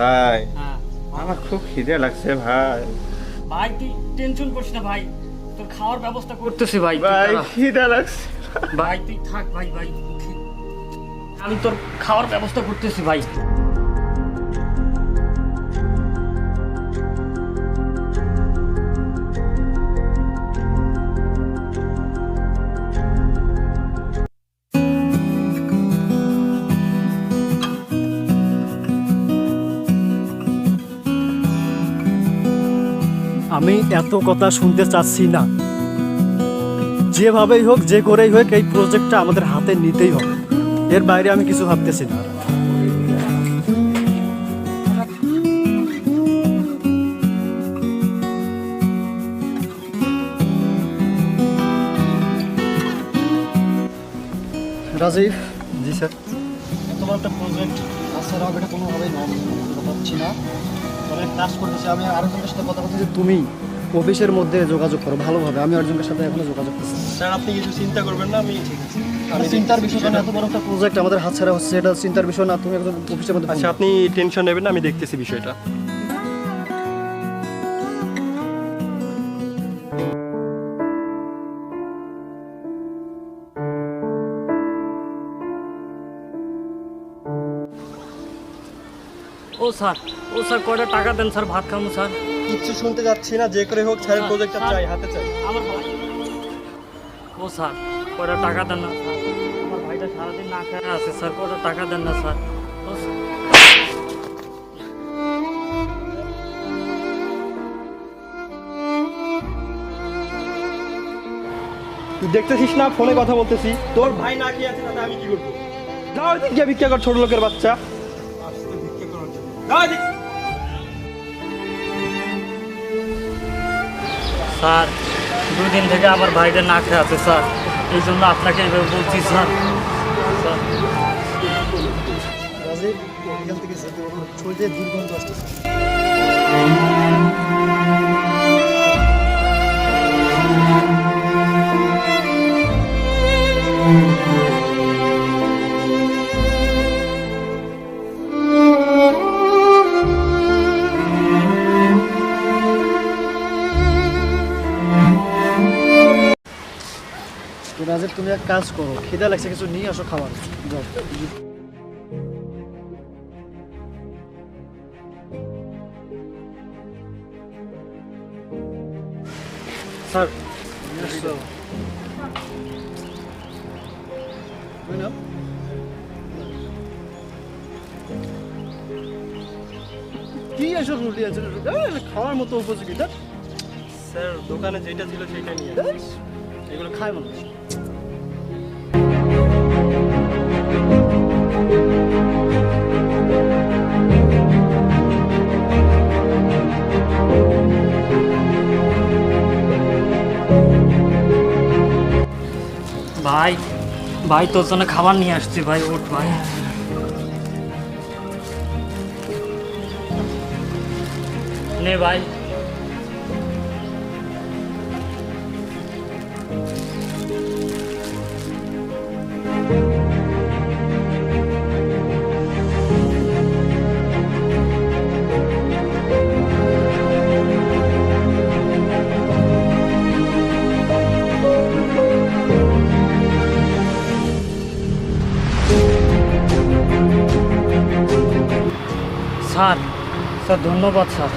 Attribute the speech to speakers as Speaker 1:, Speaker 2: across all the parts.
Speaker 1: ভাই
Speaker 2: হ্যাঁ
Speaker 1: আমার খুব খিদে লাগছে ভাই।
Speaker 2: ভাই তুই টেনশন করিস না ভাই, তোর খাওয়ার ব্যবস্থা করতেছি ভাই। তুই
Speaker 1: ভাই
Speaker 2: দাঁড়া।
Speaker 1: খিদে লাগছে।
Speaker 2: ভাই তুই থাক ভাই, ভাই আমি তোর খাওয়ার ব্যবস্থা করতেছি ভাই।
Speaker 3: আমি এত কথা শুনতে চাচ্ছি না। যেভাবেই হোক যে করেই হোক এই প্রজেক্টটা আমাদের হাতে নিতেই হবে, এর বাইরে আমি কিছু ভাবতেছি না। রাজীব।
Speaker 1: জি স্যার।
Speaker 3: তোমার একটা প্রজেক্ট আছে, আমি এটা কোনোভাবেই পাচ্ছি না। অনেক কাজ করতেছি, আমি আরেকজনের সাথে কথা বলতেছি, তুমি অফিসের মধ্যে যোগাযোগ করো ভালোভাবে। আমি আরেকজনের সাথে এখনো যোগাযোগ করছি।
Speaker 1: স্যার আপনি কিছু চিন্তা করবেন না, আমি ঠিক আছে।
Speaker 3: আমি চিন্তার বিষয় না, এত বড় একটা প্রজেক্ট আমাদের হাতছাড়া হচ্ছে, এটা চিন্তার বিষয় না। তুমি একজন অফিসের মধ্যে
Speaker 1: আচ্ছা আপনি টেনশন নেবেন না, আমি দেখতেছি বিষয়টা।
Speaker 2: ও স্যার, ও স্যার কয়টা টাকা দেন স্যার, ভাত খাবো স্যার।
Speaker 1: কিচ্ছু শুনতে যাচ্ছি না, যে করে হোক স্যারের প্রজেক্টটা
Speaker 2: স্যার,
Speaker 1: চাই, হাতে চাই।
Speaker 2: আমার ভাই। ও স্যার কয়টা টাকা দেন না স্যার, আমার ভাইটা সারাদিন না খেয়ে আছে স্যার, কয়টা টাকা দেন না স্যার। ও স্যার।
Speaker 1: তুই দেখতেছিস না ফোনে কথা বলতেছি, তোর ভাই না খেয়ে আছে, তাতে আমি কি করবো? যাও এদিক গিয়ে ভিক্ষা কর, ছোট লোকের বাচ্চা। যাও এদিক।
Speaker 2: স্যার 2 দিন থেকে আমার ভাইটা না খেয়ে আছে স্যার, এই জন্য আপনাকে এভাবে বলছি স্যার। স্যার
Speaker 3: রাজীব, এখান থেকে যেতে হবে, শরীরে দুর্গন্ধ আসতেছে। রাজীব, তুমি এক কাজ করো, খিদে লাগছে, কিছু নিয়ে আসো খাবার। যাও।
Speaker 1: স্যার
Speaker 3: কি এসব রুটি আছে, খাওয়ার মতো উপযোগী?
Speaker 1: স্যার দোকানে যেটা ছিল সেটা নিয়ে
Speaker 3: এগুলো খায় মানুষ।
Speaker 2: ভাই, ভাই তোর জন্য খাবার নিয়ে আসছি ভাই, ওঠ ভাই। নে ভাই। স্যার, স্যার ধন্যবাদ স্যার।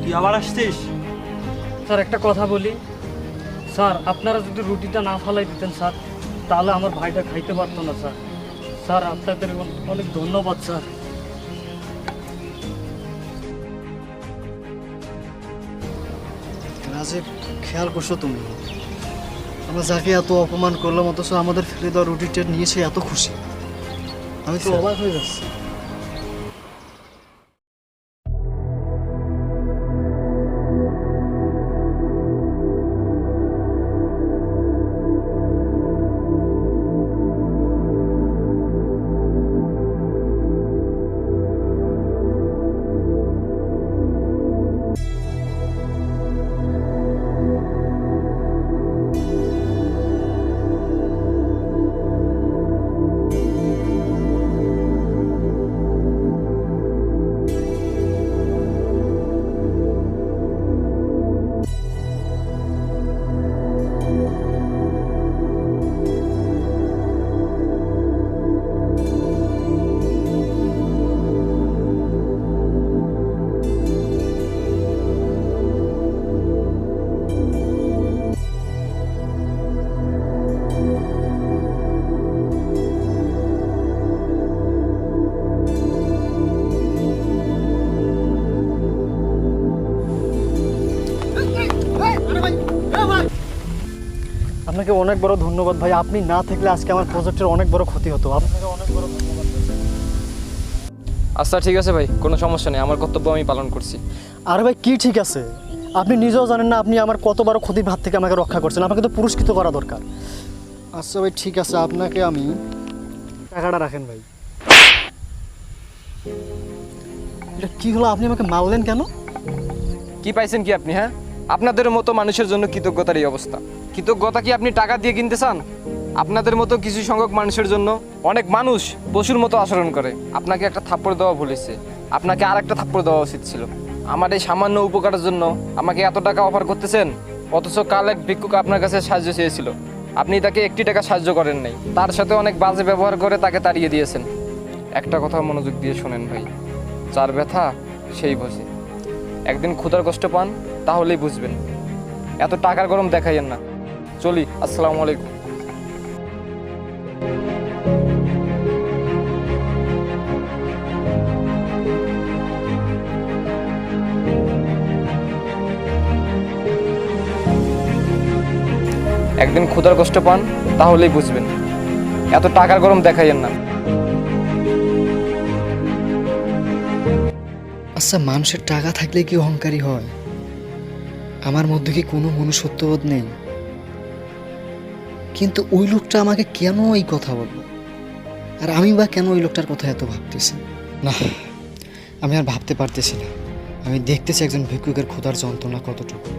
Speaker 1: তুই আবার আসছিস?
Speaker 2: স্যার একটা কথা বলি স্যার, আপনারা যদি রুটিটা না ফালাই দিতেন স্যার, তাহলে আমার ভাইটা খাইতে পারতো না স্যার। স্যার আপনাদের অনেক ধন্যবাদ স্যার।
Speaker 3: রাজীব, খেয়াল করছো তুমি, আমরা যাকে এত অপমান করলাম, অথচ আমাদের ফেলে দেওয়া রুটিটা নিয়েছে এত খুশি। আমি তো অবাক হয়ে যাচ্ছি। আপনাকে অনেক বড় ধন্যবাদ ভাই, আপনি না থাকলে আজকে আমার প্রজেক্টের অনেক বড় ক্ষতি হতো। আপনাকে অনেক বড় ধন্যবাদ ভাই।
Speaker 4: আচ্ছা ঠিক আছে ভাই, কোনো সমস্যা নেই, আমার কর্তব্য আমি পালন করছি।
Speaker 3: আরে ভাই কি ঠিক আছে, আপনি নিজেও জানেন না আপনি আমার কত বড় ক্ষতির হাত থেকে আমাকে রক্ষা করছেন, আপনাকে তো পুরস্কৃত করা দরকার। আচ্ছা ভাই ঠিক আছে, আপনাকে আমি টাকাটা রাখেন ভাই। এটা কি হলো, আপনি আমাকে মারলেন কেন?
Speaker 4: কি পাইছেন কি আপনি? হ্যাঁ, আপনাদের মতো মানুষের জন্য কৃতজ্ঞতার এই অবস্থা। কৃতজ্ঞতা কি আপনি টাকা দিয়ে কিনতে চান? আপনাদের মতো কিছু সংখ্যক মানুষের জন্য অনেক মানুষ পশুর মতো আচরণ করে। আপনাকে একটা থাপ্পড় দেওয়া ভুলেছে, আপনাকে আর একটা থাপ্পড় দেওয়া উচিত ছিল। আমার এই সামান্য উপকারের জন্য আমাকে এত টাকা অফার করতেছেন, অথচ কাল এক ভিক্ষুক আপনার কাছে সাহায্য চেয়েছিল, আপনি তাকে একটি টাকা সাহায্য করেন নাই, তার সাথে অনেক বাজে ব্যবহার করে তাকে তাড়িয়ে দিয়েছেন। একটা কথা মনোযোগ দিয়ে শোনেন ভাই, যার ব্যথা সেই বোঝে। একদিন ক্ষুধার কষ্ট পান, তাহলেই বুঝবেন। এত টাকার গরম দেখাইয়েন না। চলি, আসসালামু আলাইকুম। একদিন ক্ষুধার কষ্ট পান, তাহলেই বুঝবেন। এত টাকার গরম দেখাইয়েন না।
Speaker 3: আচ্ছা, মানুষের টাকা থাকলে কি অহংকারী হয়? আমার মধ্যে কি কোনো মনুষ্যত্ববোধ নেই? কিন্তু ওই লোকটা আমাকে কেন এই কথা বলল, আর আমি বা কেন ওই লোকটার কথা এত ভাবতেছি? না, আমি আর ভাবতে পারতেছি না। আমি দেখতেছি একজন ভিক্ষুকের ক্ষুধার যন্ত্রণা কতটুকু।